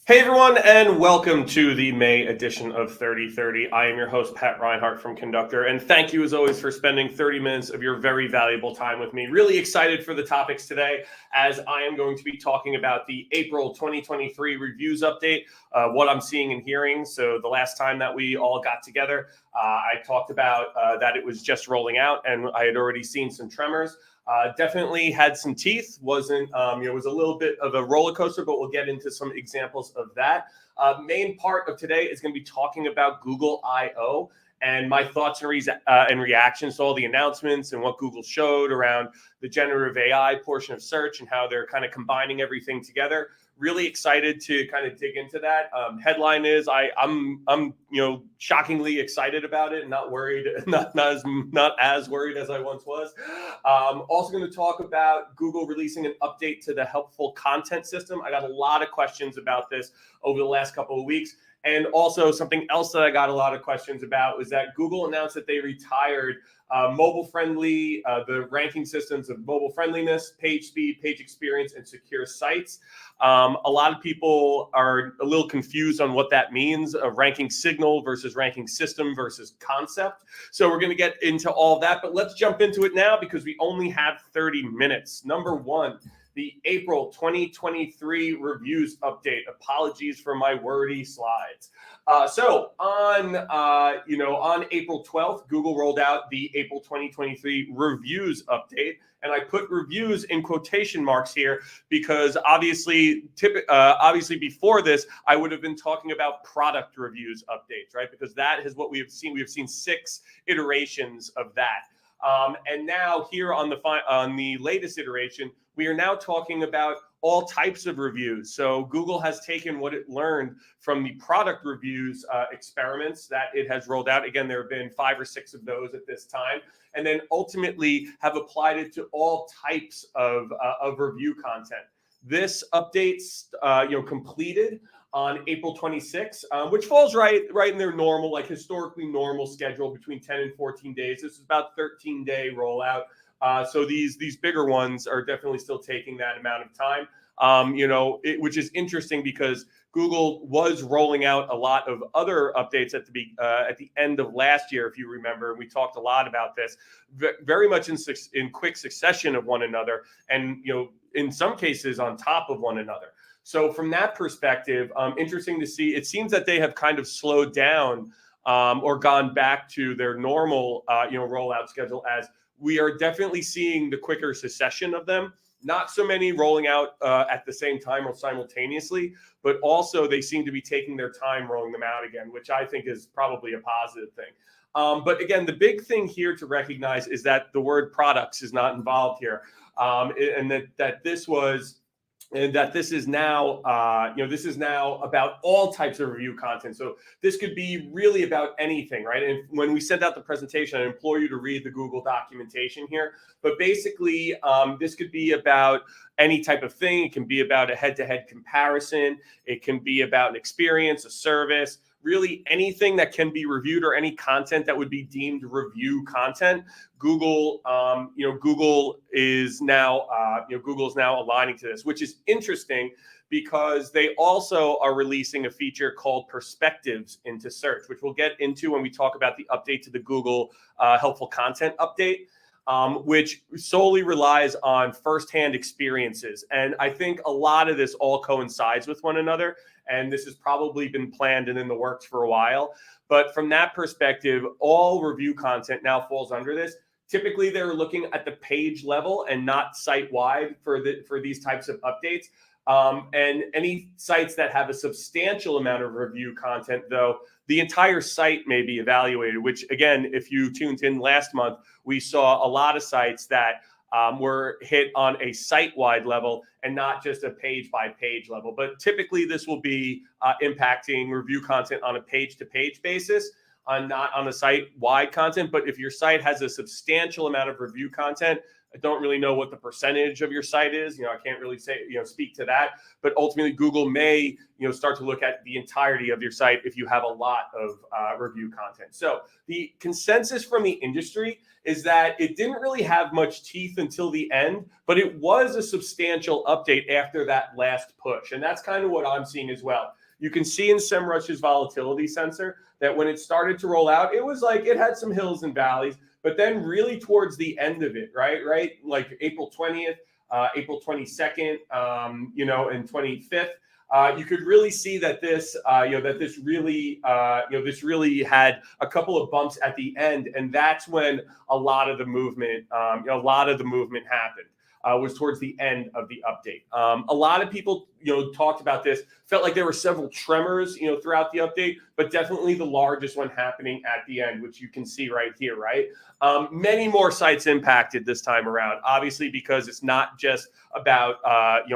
Hey everyone, and welcome to the May edition of 3030. I am your host, Pat Reinhardt from Conductor, and thank you as always for spending 30 minutes of your very valuable time with me. Really excited for the topics today, as I am going to be talking about the April 2023 reviews update, what I'm seeing and hearing. So the last time that we all got together, I talked about that it was just rolling out, and I had already seen some tremors. Definitely had some teeth. Wasn't was a little bit of a roller coaster, but we'll get into some examples of that. Main part of today is going to be talking about Google I/O and my thoughts and reactions to all the announcements and what Google showed around the generative AI portion of search and how they're kind of combining everything together. Really excited to kind of dig into that. Headline is I'm shockingly excited about it and not worried, not as worried as I once was. Also going to talk about Google releasing an update to the helpful content system. I got a lot of questions about this over the last couple of weeks. And also something else that I got a lot of questions about was that Google announced that they retired mobile-friendly, the ranking systems of mobile friendliness, page speed, page experience, and secure sites. A lot of people are a little confused on what that means, a ranking signal versus ranking system versus concept. So we're going to get into all that, but let's jump into it now because we only have 30 minutes. Number one, the April 2023 reviews update. Apologies for my wordy slides. So on April 12th, Google rolled out the April 2023 reviews update. And I put reviews in quotation marks here because obviously before this, I would have been talking about product reviews updates, right? Because that is what we have seen. We have seen 6 iterations of that. And now here on the latest iteration, we are now talking about all types of reviews. So Google has taken what it learned from the product reviews experiments that it has rolled out. Again, there have been 5 or 6 of those at this time, and then ultimately have applied it to all types of review content. This update's completed on April 26th, which falls right in their normal, like historically normal schedule between 10 and 14 days. This is about 13-day rollout. So these bigger ones are definitely still taking that amount of time. Which is interesting because Google was rolling out a lot of other updates at the end of last year, if you remember. We talked a lot about this, very much in quick succession of one another, and in some cases on top of one another. So from that perspective, interesting to see. It seems that they have kind of slowed down or gone back to their normal rollout schedule, as we are definitely seeing the quicker succession of them. Not so many rolling out at the same time or simultaneously, but also they seem to be taking their time rolling them out again, which I think is probably a positive thing. But again, the big thing here to recognize is that the word products is not involved here, and that this was. And that this is now, this is now about all types of review content. So this could be really about anything, right? And when we send out the presentation, I implore you to read the Google documentation here. But basically, this could be about any type of thing. It can be about a head-to-head comparison. It can be about an experience, a service, really anything that can be reviewed or any content that would be deemed review content. Google is now aligning to this, which is interesting because they also are releasing a feature called perspectives into search, which we'll get into when we talk about the update to the Google helpful content update. Which solely relies on firsthand experiences. And I think a lot of this all coincides with one another. And this has probably been planned and in the works for a while. But from that perspective, all review content now falls under this. Typically, they're looking at the page level and not site-wide for these types of updates. And any sites that have a substantial amount of review content, though, the entire site may be evaluated, which, again, if you tuned in last month, we saw a lot of sites that were hit on a site-wide level and not just a page-by-page level. But typically, this will be impacting review content on a page-to-page basis, not on a site-wide content. But if your site has a substantial amount of review content, I don't really know what the percentage of your site is. I can't really say, speak to that. But ultimately, Google may, start to look at the entirety of your site if you have a lot of review content. So the consensus from the industry is that it didn't really have much teeth until the end, but it was a substantial update after that last push. And that's kind of what I'm seeing as well. You can see in SEMrush's volatility sensor that when it started to roll out, it was like it had some hills and valleys, but then really towards the end of it, right? Like April 20th, April 22nd, and 25th, you could really see that this really had a couple of bumps at the end, and that's when a lot of the movement happened. Was towards the end of the update. A lot of people, talked about this, felt like there were several tremors, throughout the update, but definitely the largest one happening at the end, which you can see right here, right? Many more sites impacted this time around, obviously, because it's not just about,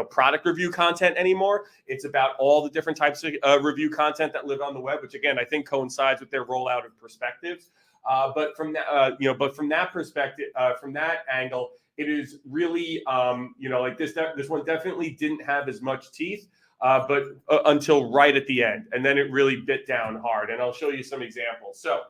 product review content anymore. It's about all the different types of review content that live on the web, which again, I think coincides with their rollout of perspectives. But from that perspective, from that angle, it is really, like this one definitely didn't have as much teeth, but until right at the end. And then it really bit down hard. And I'll show you some examples. So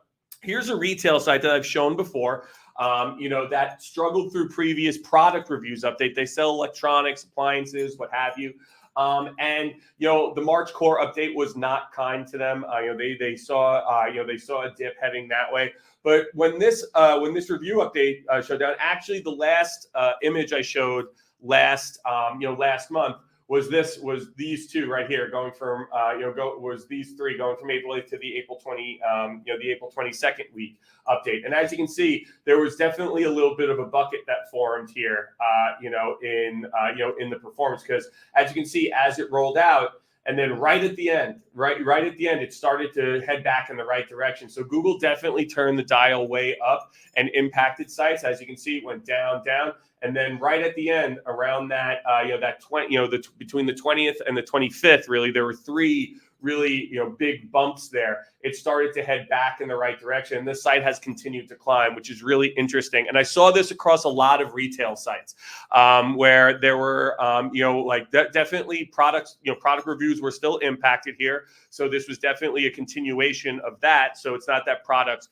here's a retail site that I've shown before, that struggled through previous product reviews update. They sell electronics, appliances, what have you. And the March core update was not kind to them. They saw a dip heading that way. But when this review update showed down, actually the last image I showed last month was these two right here going from these three going from April 8th to the April 22nd week update. And as you can see, there was definitely a little bit of a bucket that formed here, in the performance, because as you can see, as it rolled out, and then right at the end, it started to head back in the right direction. So Google definitely turned the dial way up and impacted sites. As you can see, it went down, and then right at the end, around that, between the 20th and the 25th, really, there were three really, big bumps there. It started to head back in the right direction. And this site has continued to climb, which is really interesting. And I saw this across a lot of retail sites, where there were, definitely product reviews were still impacted here. So this was definitely a continuation of that. So it's not that product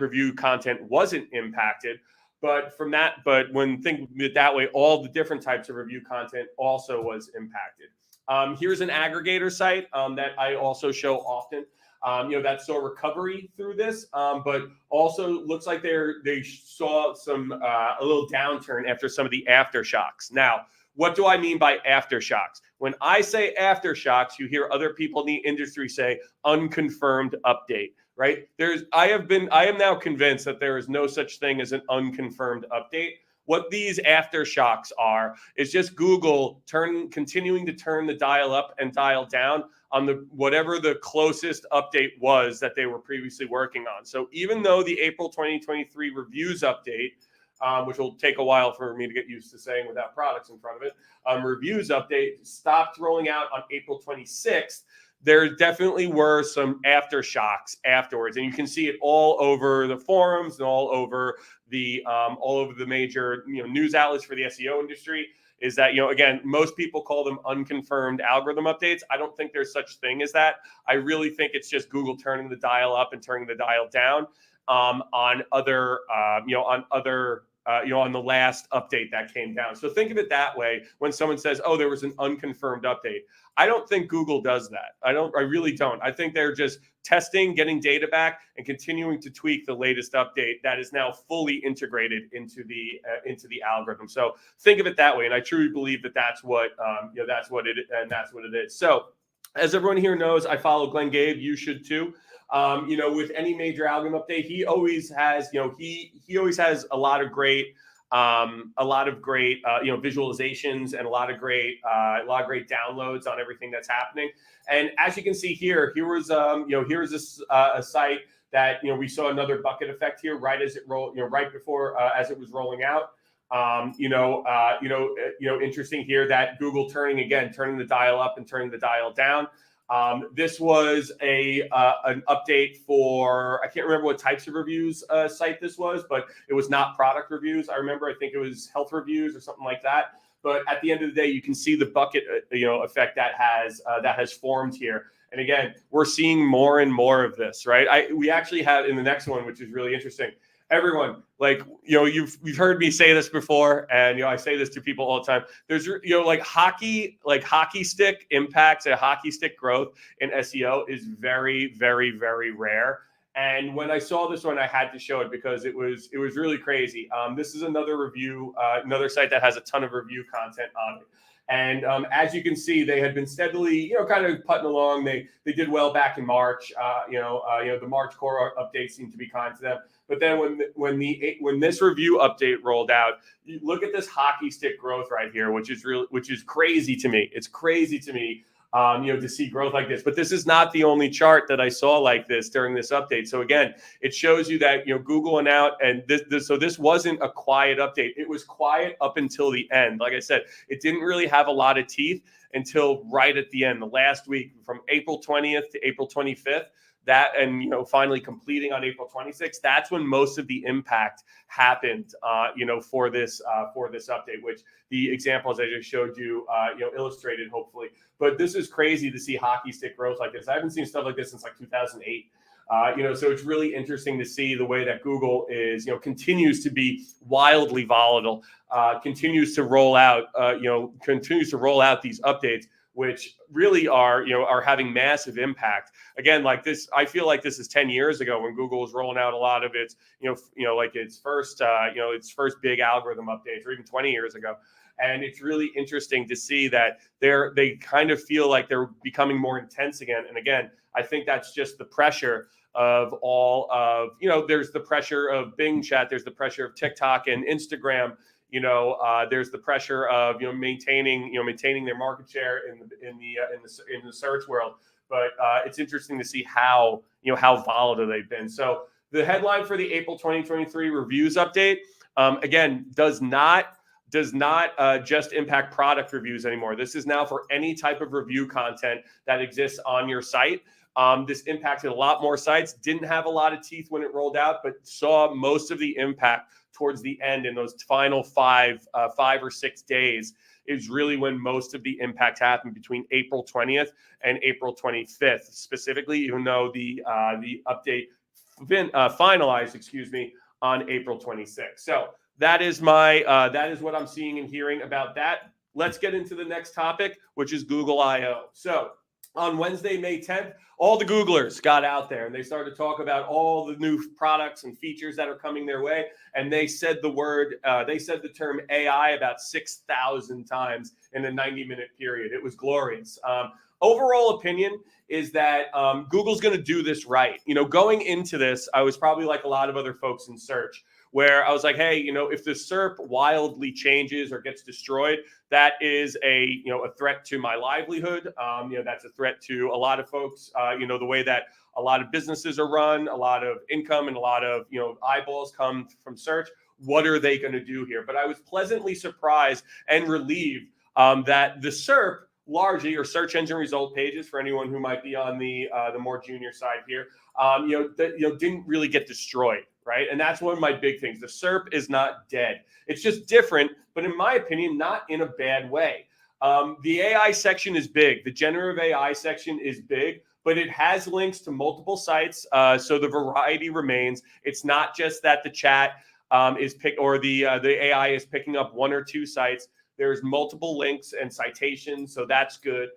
review content wasn't impacted. But when thinking it that way, all the different types of review content also was impacted. Here's an aggregator site that I also show often. That saw recovery through this, but also looks like they saw a little downturn after some of the aftershocks. Now, what do I mean by aftershocks? When I say aftershocks, you hear other people in the industry say unconfirmed update. Right? I am now convinced that there is no such thing as an unconfirmed update. What these aftershocks are is just Google continuing to turn the dial up and dial down on whatever the closest update was that they were previously working on. So even though the April 2023 reviews update, which will take a while for me to get used to saying without products in front of it, reviews update stopped rolling out on April 26th, there definitely were some aftershocks afterwards, and you can see it all over the forums and all over the major news outlets for the SEO industry. Is that again, most people call them unconfirmed algorithm updates. I don't think there's such thing as that. I really think it's just Google turning the dial up and turning the dial down on the last update that came down. So think of it that way when someone says, oh, there was an unconfirmed update. I don't think Google does that. I really don't. I think they're just testing, getting data back, and continuing to tweak the latest update that is now fully integrated into the algorithm. So think of it that way. And I truly believe that that's what it is. So as everyone here knows, I follow Glenn Gabe. You should too. With any major algorithm update, he always has a lot of great visualizations and a lot of great downloads on everything that's happening. And as you can see here was a site that we saw another bucket effect here right as it rolled, right before as it was rolling out. Interesting here that Google turning the dial up and turning the dial down. This was an update for, I can't remember what types of reviews site this was, but it was not product reviews. I think it was health reviews or something like that. But at the end of the day, you can see the bucket, effect that has formed here. And again, we're seeing more and more of this, right? We actually have in the next one, which is really interesting. Everyone, you've heard me say this before, and I say this to people all the time. There's hockey stick impacts and hockey stick growth in SEO is very, very, very rare. And when I saw this one, I had to show it because it was really crazy. This is another review, another site that has a ton of review content on it. And as you can see, they had been steadily, kind of putting along. They did well back in March. The March core update seemed to be kind to them. But then when this review update rolled out, you look at this hockey stick growth right here, which is crazy to me. It's crazy to me. To see growth like this. But this is not the only chart that I saw like this during this update. So again, it shows you that, Google went out and this wasn't a quiet update. It was quiet up until the end. Like I said, it didn't really have a lot of teeth until right at the end, the last week from April 20th to April 25th. That and finally completing on April 26th. That's when most of the impact happened. For this update, which the examples I just showed you, illustrated hopefully. But this is crazy to see hockey stick growth like this. I haven't seen stuff like this since 2008. So it's really interesting to see the way that Google is, continues to be wildly volatile, continues to roll out these updates, which really are having massive impact. Again, like this, I feel like this is 10 years ago when Google was rolling out a lot of its, its first big algorithm updates, or even 20 years ago. And it's really interesting to see that they kind of feel like they're becoming more intense again. And again, I think that's just the pressure of all of, there's the pressure of Bing Chat, there's the pressure of TikTok and Instagram. There's the pressure of maintaining their market share in the search world. But it's interesting to see how volatile they've been. So the headline for the April 2023 reviews update, again, does not just impact product reviews anymore. This is now for any type of review content that exists on your site. This impacted a lot more sites, didn't have a lot of teeth when it rolled out, but saw most of the impact towards the end in those final 5 or 6 days is really when most of the impact happened, between April 20th and April 25th specifically, even though the update finalized, on April 26th. So that is what I'm seeing and hearing about that. Let's get into the next topic, which is Google I/O. So on Wednesday, May 10th, all the Googlers got out there and they started to talk about all the new products and features that are coming their way. And they said the term AI about 6,000 times in a 90-minute period. It was glorious. Overall opinion is that Google's going to do this right. Going into this, I was probably like a lot of other folks in search, where I was like, hey, if the SERP wildly changes or gets destroyed, that is a threat to my livelihood. That's a threat to a lot of folks, the way that a lot of businesses are run, a lot of income and a lot of, eyeballs come from search. What are they going to do here? But I was pleasantly surprised and relieved that the SERP, largely, or search engine result pages, for anyone who might be on the more junior side here, didn't really get destroyed. Right. And that's one of my big things. The SERP is not dead. It's just different, but in my opinion, not in a bad way. The AI section is big. The generative AI section is big, but it has links to multiple sites. So the variety remains. It's not just that the chat the AI is picking up 1 or 2 sites. There's multiple links and citations. So that's good.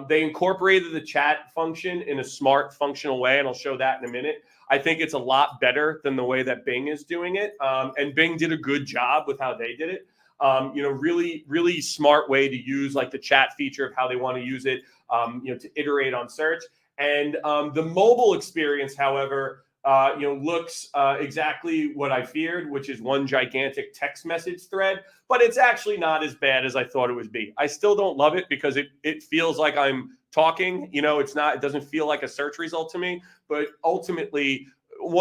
They incorporated the chat function in a smart, functional way, and I'll show that in a minute. I think it's a lot better than the way that Bing is doing it. And Bing did a good job with how they did it. Really, really smart way to use like the chat feature of how they want to use it, to iterate on search. And the mobile experience, however, looks exactly what I feared, which is one gigantic text message thread. But it's actually not as bad as I thought it would be. I still don't love it because it feels like I'm talking. It doesn't feel like a search result to me. But ultimately,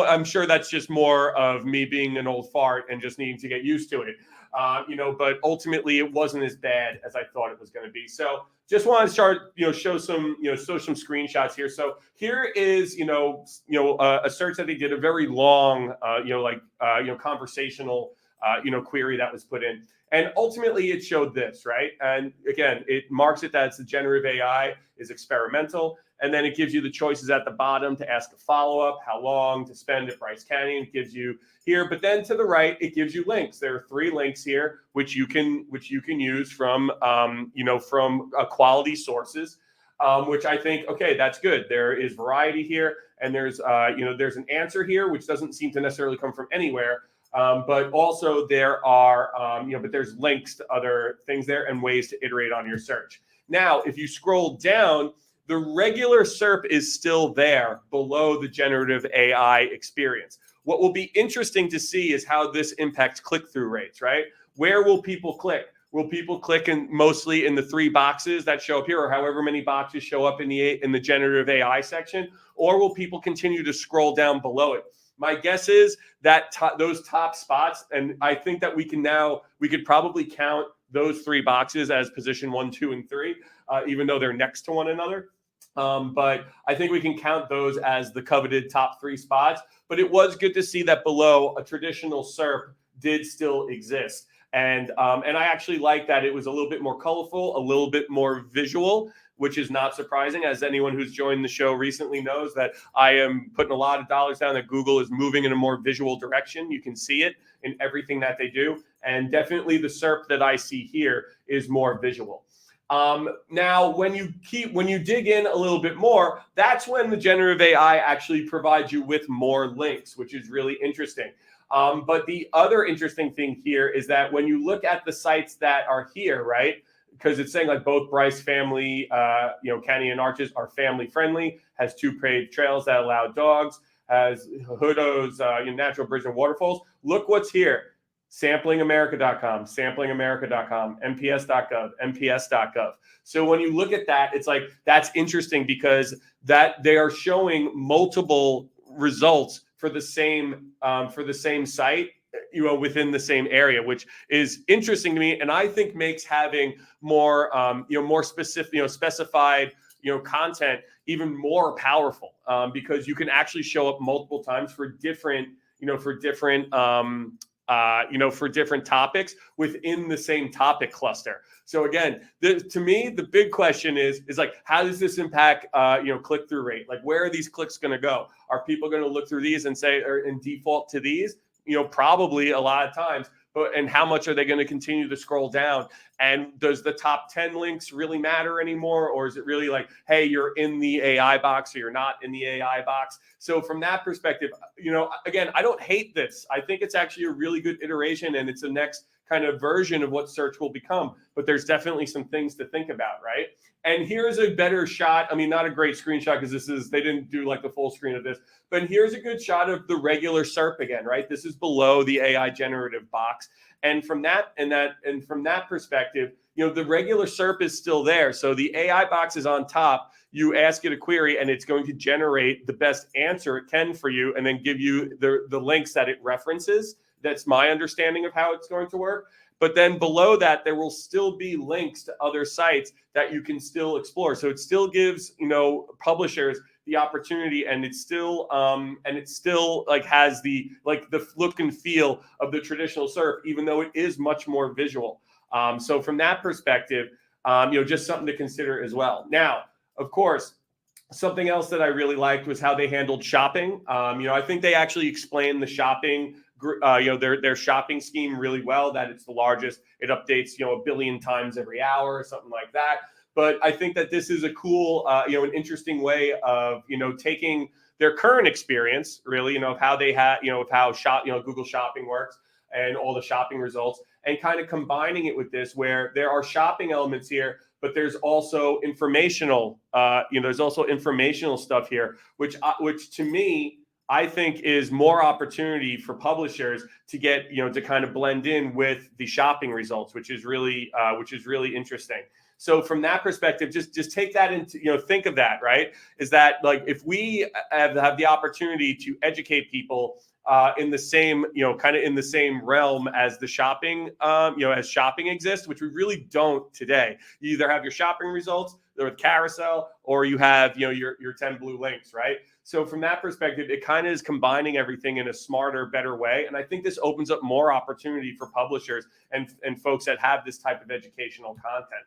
I'm sure that's just more of me being an old fart and just needing to get used to it. but ultimately it wasn't as bad as I thought it was going to be. So just want to start, show some screenshots here. So here is, a search that they did, a very long, conversational, query that was put in. And ultimately it showed this, right? And again, it marks it that it's the generative AI is experimental. And then it gives you the choices at the bottom to ask a follow-up, how long to spend at Bryce Canyon. It gives you here, but then to the right, it gives you links. There are 3 links here, which you can use from, from quality sources, which I think, okay, that's good. There is variety here, and there's an answer here, which doesn't seem to necessarily come from anywhere. But also there are, but there's links to other things there and ways to iterate on your search. Now, if you scroll down, the regular SERP is still there below the generative AI experience. What will be interesting to see is how this impacts click-through rates, right? Where will people click? Will people click mostly in the 3 boxes that show up here, or however many boxes show up in the generative AI section? Or will people continue to scroll down below it? My guess is that those top spots, and I think that we could probably count those 3 boxes as position 1, 2, and 3, even though they're next to one another. But I think we can count those as the coveted top 3 spots. But it was good to see that below, a traditional SERP did still exist. And I actually like that it was a little bit more colorful, a little bit more visual, which is not surprising, as anyone who's joined the show recently knows that I am putting a lot of dollars down that Google is moving in a more visual direction. You can see it in everything that they do. And definitely the SERP that I see here is more visual. Now, when you dig in a little bit more, that's when the generative AI actually provides you with more links, which is really interesting. But the other interesting thing here is that when you look at the sites that are here, right, because it's saying like both Bryce family, Canyon Arches are family friendly, has 2 paved trails that allow dogs, has Hutto's natural bridge and waterfalls. Look what's here. Samplingamerica.com, samplingamerica.com, MPS.gov, MPS.gov. So when you look at that, it's like, that's interesting because that they are showing multiple results for the same site, within the same area, which is interesting to me. And I think makes having more, more specific, specified, content even more powerful, because you can actually show up multiple times for different topics within the same topic cluster. So again, to me, the big question is like, how does this impact, click-through rate? Like, where are these clicks going to go? Are people going to look through these and say, or in default to these? Probably a lot of times. And how much are they going to continue to scroll down? And does the top 10 links really matter anymore? Or is it really like, hey, you're in the AI box or you're not in the AI box? So from that perspective, again, I don't hate this. I think it's actually a really good iteration, and it's the next kind of version of what search will become. But there's definitely some things to think about, right? And here's a better shot. I mean, not a great screenshot because they didn't do like the full screen of this, but here's a good shot of the regular SERP again, right? This is below the AI generative box. And from that perspective, the regular SERP is still there. So the AI box is on top. You ask it a query and it's going to generate the best answer it can for you and then give you the links that it references. That's my understanding of how it's going to work. But then below that, there will still be links to other sites that you can still explore. So it still gives, publishers the opportunity, and it still like has the look and feel of the traditional SERP, even though it is much more visual. So from that perspective, just something to consider as well. Now, of course, something else that I really liked was how they handled shopping. I think they actually explained the shopping, their shopping scheme really well, that it's the largest. It updates, 1 billion times every hour or something like that. But I think that this is a cool, an interesting way of, taking their current experience, really, of how they have, of how Google Shopping works and all the shopping results, and kind of combining it with this, where there are shopping elements here, but there's also informational, stuff here, which to me, I think is more opportunity for publishers to get, to kind of blend in with the shopping results, which is really interesting. So from that perspective, just take that into, think of that, right? Is that like, if we have the opportunity to educate people in the same, kind of in the same realm as the shopping, as shopping exists, which we really don't today. You either have your shopping results with carousel, or you have, your 10 blue links, right? So from that perspective, it kind of is combining everything in a smarter, better way. And I think this opens up more opportunity for publishers and folks that have this type of educational content.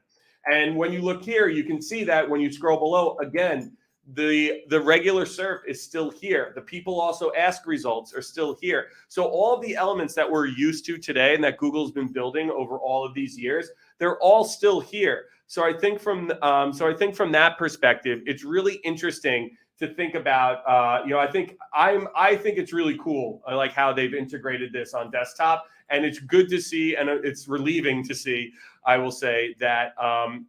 And when you look here, you can see that when you scroll below, again, the regular SERP is still here. The people also ask results are still here. So all of the elements that we're used to today and that Google's been building over all of these years, they're all still here. So I think from that perspective, it's really interesting to think about. I think it's really cool. I like how they've integrated this on desktop, and it's good to see, and it's relieving to see. I will say that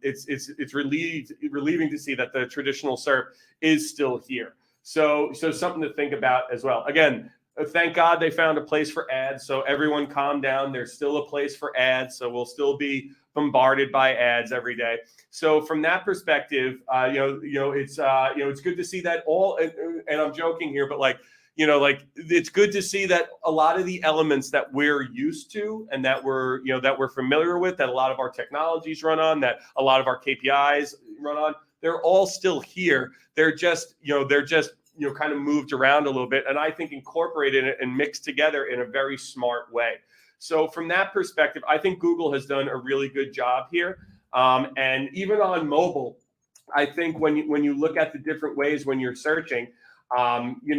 it's relieving to see that the traditional SERP is still here. So something to think about as well. Again, thank God they found a place for ads. So everyone calm down. There's still a place for ads. So we'll still be bombarded by ads every day. So from that perspective, it's good to see that all, and I'm joking here, but it's good to see that a lot of the elements that we're used to and that we're familiar with, that a lot of our technologies run on, that a lot of our KPIs run on, they're all still here. They're just kind of moved around a little bit, and I think incorporated and mixed together in a very smart way. So from that perspective, I think Google has done a really good job here. And even on mobile, I think when you look at the different ways when you're searching, you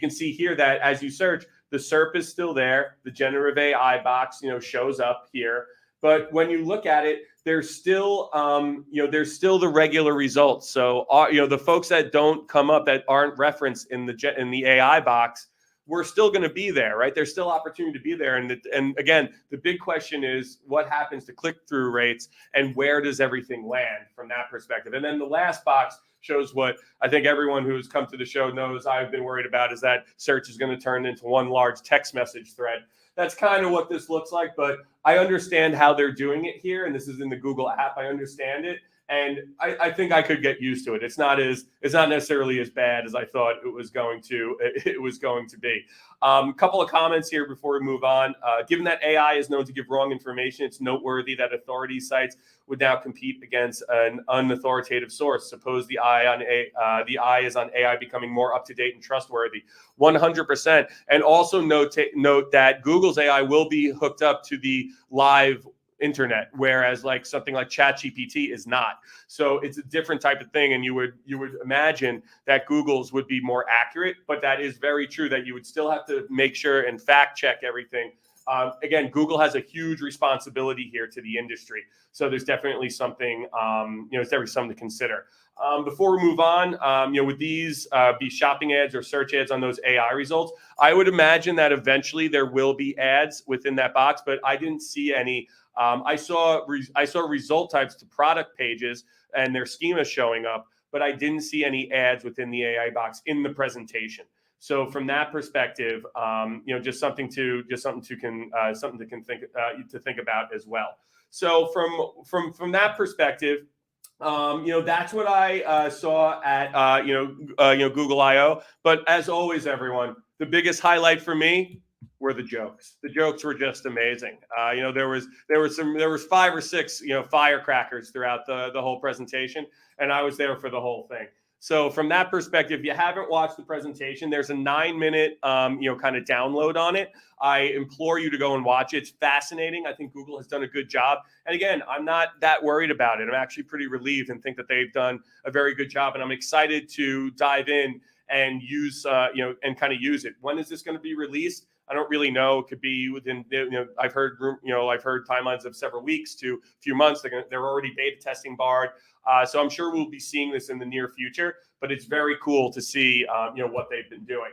can see here that as you search, the SERP is still there. The generative AI box, shows up here. But when you look at it, there's still the regular results. So, the folks that don't come up, that aren't referenced in the AI box, we're still going to be there, right? There's still opportunity to be there. And again, the big question is what happens to click-through rates and where does everything land from that perspective? And then the last box shows what I think everyone who's come to the show knows I've been worried about, is that search is going to turn into one large text message thread. That's kind of what this looks like, but I understand how they're doing it here. And this is in the Google app. I understand it. And I think I could get used to it. It's not necessarily as bad as I thought it was going to be. Couple of comments here before we move on. Given that AI is known to give wrong information, it's noteworthy that authority sites would now compete against an unauthoritative source. Suppose the eye is on AI becoming more up to date and trustworthy. 100%. And also note that Google's AI will be hooked up to the live internet, whereas something like ChatGPT is not. So it's a different type of thing, and you would imagine that Google's would be more accurate, but that is very true that you would still have to make sure and fact check everything. Again, Google has a huge responsibility here to the industry, so there's definitely something to consider. Before we move on, would these be shopping ads or search ads on those AI results? I would imagine that eventually there will be ads within that box, but I didn't see any. I saw result types to product pages and their schema showing up, but I didn't see any ads within the AI box in the presentation. So from that perspective, just something to think about as well. So from that perspective, that's what I saw at Google I/O. But as always, everyone, the biggest highlight for me were the jokes. The jokes were just amazing. There was 5 or 6 firecrackers throughout the whole presentation, and I was there for the whole thing. So from that perspective, if you haven't watched the presentation, there's a 9-minute kind of download on it. I implore you to go and watch it. It's fascinating. I think Google has done a good job. And again, I'm not that worried about it. I'm actually pretty relieved and think that they've done a very good job. And I'm excited to dive in and use use it. When is this going to be released? I don't really know. It could be within, I've heard timelines of several weeks to a few months. They're already beta testing Bard. So I'm sure we'll be seeing this in the near future, but it's very cool to see, what they've been doing.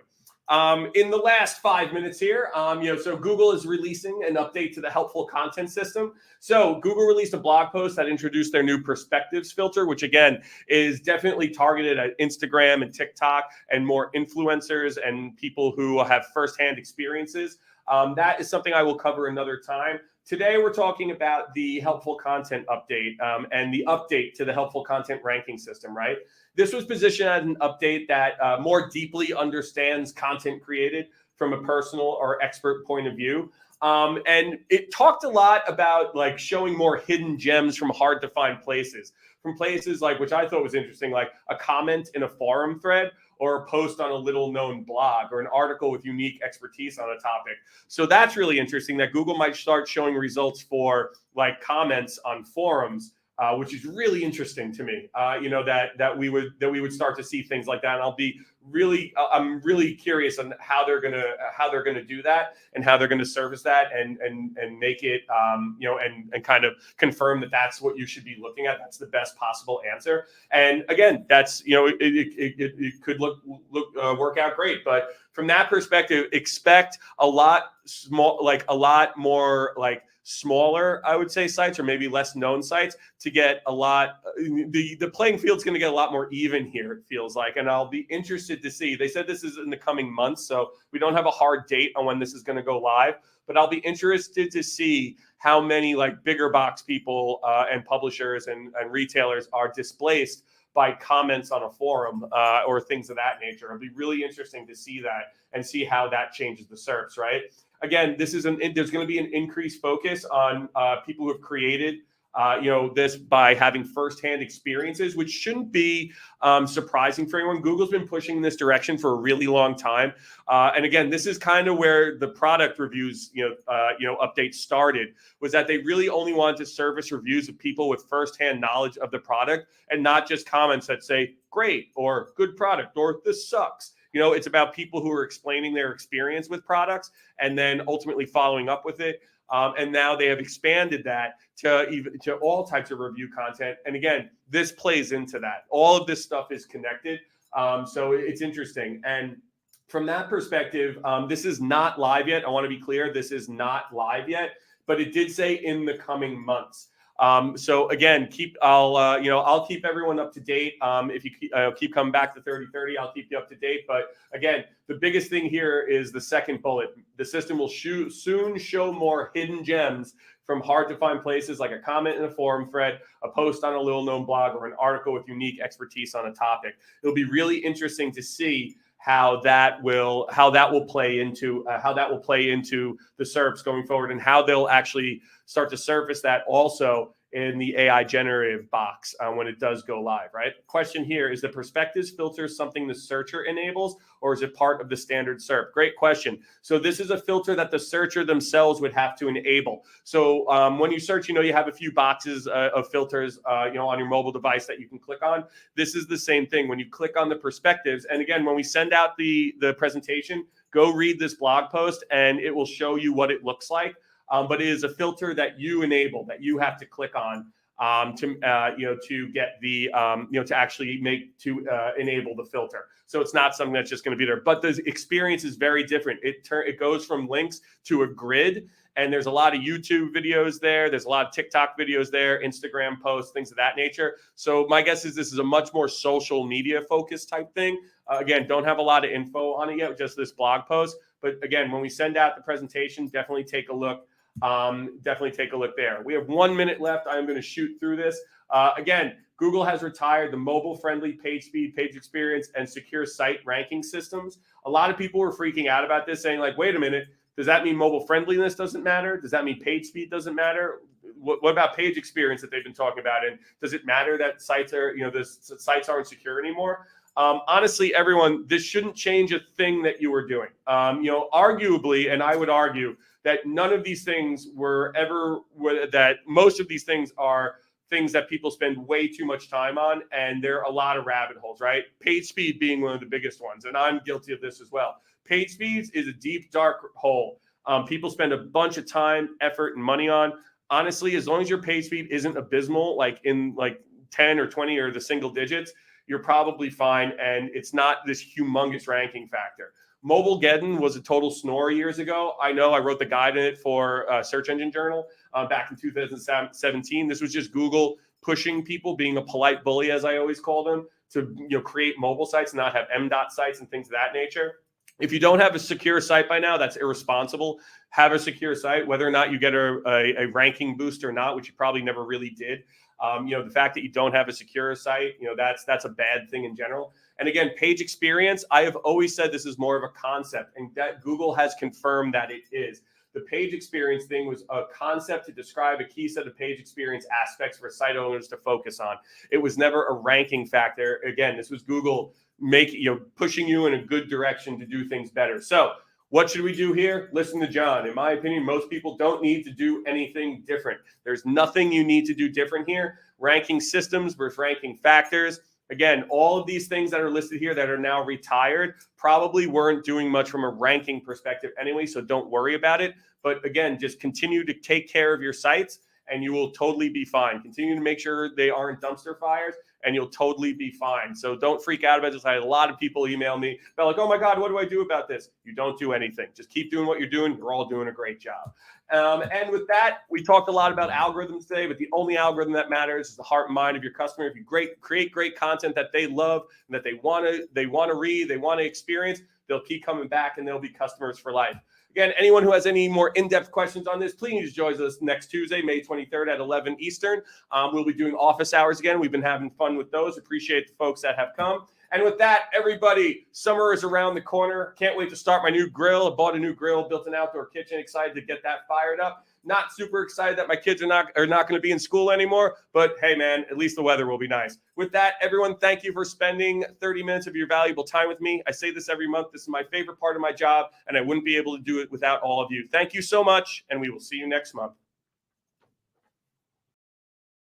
In the last 5 minutes here, so Google is releasing an update to the helpful content system. So Google released a blog post that introduced their new perspectives filter, which again is definitely targeted at Instagram and TikTok and more influencers and people who have firsthand experiences. That is something I will cover another time. Today, we're talking about the helpful content update and the update to the helpful content ranking system, right? This was positioned as an update that more deeply understands content created from a personal or expert point of view. And it talked a lot about like showing more hidden gems from hard to find places, from places like, which I thought was interesting, like a comment in a forum thread or a post on a little known blog or an article with unique expertise on a topic. So that's really interesting that Google might start showing results for like comments on forums, which is really interesting to me. That we would start to see things like that. And I'm really curious on how they're gonna do that and how they're gonna service that and make it and kind of confirm that that's what you should be looking at. That's the best possible answer. And again, that's it could work out great, but from that perspective, expect a lot more smaller, I would say, sites or maybe less known sites to get a lot. The playing field's going to get a lot more even here, it feels like, and I'll be interested to see. They said this is in the coming months, so we don't have a hard date on when this is going to go live, but I'll be interested to see how many like bigger box people and publishers and retailers are displaced by comments on a forum or things of that nature. It'll be really interesting to see that and see how that changes the SERPs, right? Again, there's going to be an increased focus on people who have created, this by having firsthand experiences, which shouldn't be surprising for anyone. Google's been pushing in this direction for a really long time, and again, this is kind of where the product reviews, updates started. Was that they really only wanted to service reviews of people with firsthand knowledge of the product, and not just comments that say "great" or "good product" or "this sucks." It's about people who are explaining their experience with products and then ultimately following up with it. And now they have expanded that to all types of review content. And again, this plays into that. All of this stuff is connected. So it's interesting. And from that perspective, this is not live yet. I want to be clear. This is not live yet, but it did say in the coming months. So again, I'll keep everyone up to date. If you keep coming back to 3030, I'll keep you up to date. But again, the biggest thing here is the second bullet. The system will soon show more hidden gems from hard to find places, like a comment in a forum thread, a post on a little known blog, or an article with unique expertise on a topic. It'll be really interesting to see how that will play into the SERPs going forward, and how they'll actually start to surface that also in the AI generative box when it does go live, right? Question here, is the perspectives filter something the searcher enables, or is it part of the standard SERP? Great question. So this is a filter that the searcher themselves would have to enable. So when you search, you have a few boxes of filters, on your mobile device that you can click on. This is the same thing. When you click on the perspectives, and again, when we send out the presentation, go read this blog post and it will show you what it looks like. But it is a filter that you enable, that you have to click on to get the to actually enable the filter. So it's not something that's just going to be there. But the experience is very different. It goes from links to a grid, and there's a lot of YouTube videos there. There's a lot of TikTok videos there, Instagram posts, things of that nature. So my guess is this is a much more social media focused type thing. Again, don't have a lot of info on it yet, just this blog post. But again, when we send out the presentation, definitely take a look. There. We have 1 minute left. I'm going to shoot through this. Again, Google has retired the mobile-friendly page speed, page experience, and secure site ranking systems. A lot of people were freaking out about this, saying like, wait a minute, does that mean mobile friendliness doesn't matter? Does that mean page speed doesn't matter? What about page experience that they've been talking about? And does it matter that sites sites aren't secure anymore? Honestly, everyone, this shouldn't change a thing that you were doing. Arguably, and I would argue that none of these things that most of these things are things that people spend way too much time on, and there are a lot of rabbit holes, right? Page speed being one of the biggest ones, and I'm guilty of this as well. Page speeds is a deep, dark hole. People spend a bunch of time, effort, and money on. Honestly, as long as your page speed isn't abysmal, like in like 10 or 20 or the single digits, you're probably fine, and it's not this humongous ranking factor. Mobilegeddon was a total snore years ago. I know I wrote the guide in it for Search Engine Journal back in 2017. This was just Google pushing people, being a polite bully, as I always call them, to create mobile sites and not have MDOT sites and things of that nature. If you don't have a secure site by now, that's irresponsible. Have a secure site, whether or not you get a ranking boost or not, which you probably never really did. The fact that you don't have a secure site, that's a bad thing in general. And again, page experience, I have always said this is more of a concept, and that Google has confirmed that it is. The page experience thing was a concept to describe a key set of page experience aspects for site owners to focus on. It was never a ranking factor. Again, this was Google pushing you in a good direction to do things better. So what should we do here? Listen to John. In my opinion, most people don't need to do anything different. There's nothing you need to do different here. Ranking systems versus ranking factors. Again, all of these things that are listed here that are now retired probably weren't doing much from a ranking perspective anyway, so don't worry about it. But again, just continue to take care of your sites and you will totally be fine. Continue to make sure they aren't dumpster fires and you'll totally be fine. So don't freak out about this. I had a lot of people email me. They're like, oh my God, what do I do about this? You don't do anything. Just keep doing what you're doing. You're all doing a great job. And with that, we talked a lot about algorithms today, but the only algorithm that matters is the heart and mind of your customer. If you create great content that they love and that they want to read, they want to experience, they'll keep coming back and they'll be customers for life. Again, anyone who has any more in-depth questions on this, please join us next Tuesday, May 23rd at 11 Eastern. We'll be doing office hours again. We've been having fun with those. Appreciate the folks that have come. And with that, everybody, summer is around the corner. Can't wait to start my new grill. I bought a new grill, built an outdoor kitchen. Excited to get that fired up. Not super excited that my kids are not going to be in school anymore. But hey, man, at least the weather will be nice. With that, everyone, thank you for spending 30 minutes of your valuable time with me. I say this every month. This is my favorite part of my job, and I wouldn't be able to do it without all of you. Thank you so much, and we will see you next month.